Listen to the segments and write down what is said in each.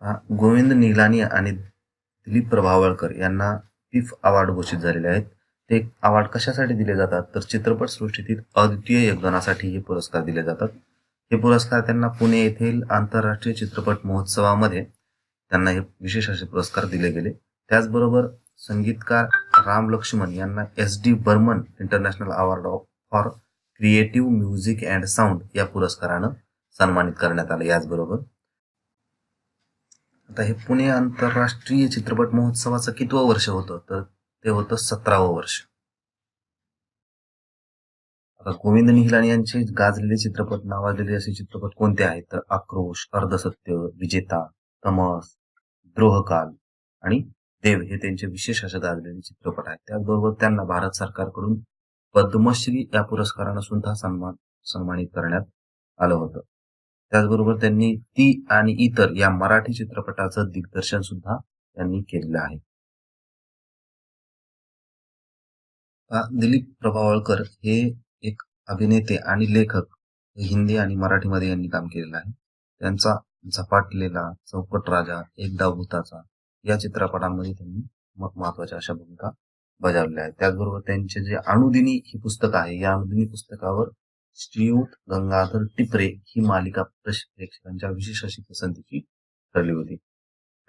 गोविंद निगलानी आणि दिलीप प्रभावळकर यांना PIFF award घोषित झालेले आहेत. ते अवॉर्ड कशासाठी दिले जातात तर चित्रपट सृष्टीतील अद्वितीय योगदानासाठी हे पुरस्कार दिले जातात. हे पुरस्कार त्यांना पुणे येथील आंतरराष्ट्रीय चित्रपट महोत्सवामध्ये त्यांना हे विशेष असे पुरस्कार दिले गेले. त्याचबरोबर संगीतकार राम लक्ष्मण यांना SD Burman international award for creative music and sound या पुरस्कारानं सन्मानित करण्यात आलं. याचबरोबर आता हे पुणे आंतरराष्ट्रीय चित्रपट महोत्सवाचं कितवं वर्ष होतं तर ते होतं 17वं वर्ष. आता गोविंद निहलानी यांचे गाजलेले चित्रपट, नावाजलेले असे चित्रपट कोणते आहेत तर आक्रोश, अर्धसत्य, विजेता, तमस, द्रोहकाल आणि देव हे त्यांचे विशेष असे गाजलेले चित्रपट आहेत. त्याचबरोबर त्यांना भारत सरकारकडून पद्मश्री या पुरस्कारानं सुद्धा सन्मानित करण्यात आलं होतं. त्याचबरोबर त्यांनी ती आणि इतर या मराठी चित्रपटाचं दिग्दर्शन सुद्धा त्यांनी केलेलं आहे. दिलीप प्रभावळकर हे एक अभिनेते आणि लेखक, हिंदी आणि मराठीमध्ये यांनी काम केलेलं आहे. त्यांचा झपाटलेला, चौकट राजा, एक डाव भुताचा या चित्रपटांमध्ये त्यांनी महत्वाच्या अशा भूमिका बजावल्या आहेत. त्याचबरोबर त्यांचे जे अनुदिनी ही पुस्तक आहे, या अनुदिनी पुस्तकावर श्रीयुत गंगाधर टिपरे ही मालिका प्रेक्षकांच्या विशेष अशी पसंतीची ठरली होती.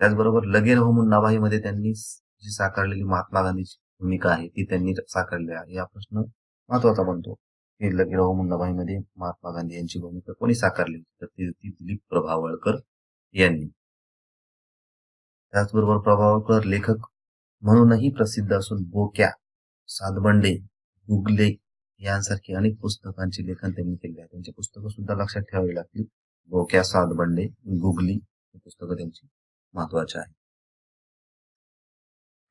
त्याचबरोबर लगे रहो मुन्नाभाई मध्ये त्यांनी जी साकारलेली महात्मा गांधीची भूमिका आहे ती त्यांनी साकारली आहे. हा प्रश्न महत्वाचा बनतो की लगे रहो मुन्नाभाई मध्ये महात्मा गांधी यांची भूमिका कोणी साकारली तर ती दिलीप प्रभावळकर यांनी. त्याचबरोबर प्रभावळकर लेखक म्हणूनही प्रसिद्ध असून बोक्या, सातबंडे, गुगले यांसारखी अनेक पुस्तकांचे लेखन त्यांनी केले आहे. त्यांची पुस्तकं सुद्धा लक्षात ठेवावी लागतील. बोक्या, सातबंडे, गुगली ही पुस्तकं त्यांची महत्वाची आहे.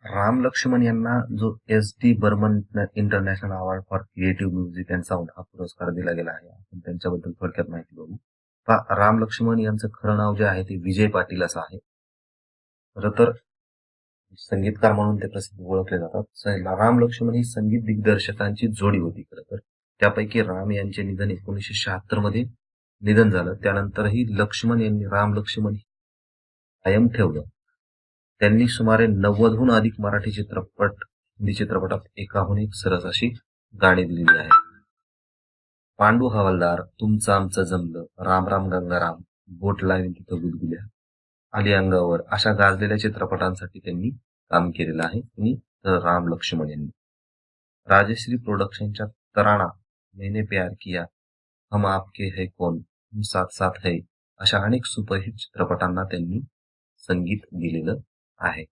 राम लक्ष्मण यांना जो SD Burman international award for creative music and sound हा पुरस्कार दिला गेला आहे. आपण त्यांच्याबद्दल थोडक्यात माहिती बघू. राम लक्ष्मण यांचं खरं नाव जे आहे ते विजय पाटील असं आहे. खरं तर संगीतकार म्हणून ते प्रसिद्ध ओळखले जातात. राम लक्ष्मण ही संगीत दिग्दर्शकांची जोडी होती. खरं तर त्यापैकी राम यांचे निधन 1976 मध्ये निधन झालं. त्यानंतरही लक्ष्मण यांनी राम लक्ष्मण कायम ठेवलं. त्यांनी सुमारे 90हून अधिक मराठी चित्रपट, हिंदी चित्रपटात एकाहून एक सरस अशी गाणी दिलेली आहेत. पांडू हवालदार, तुमचं आमचं जमलं, राम राम गंगाराम, बोट लावीन तिथं गुदगुल्या, आली अंगावर अशा गाजलेल्या चित्रपटांसाठी त्यांनी काम केलेलं आहे. आणि राम लक्ष्मण यांनी राजश्री प्रोडक्शनच्या तराणा, मैंने प्यार किया, हम आपके है कौन, हम साथ साथ है अशा अनेक सुपरहिट चित्रपटांना त्यांनी संगीत दिलेलं आहे.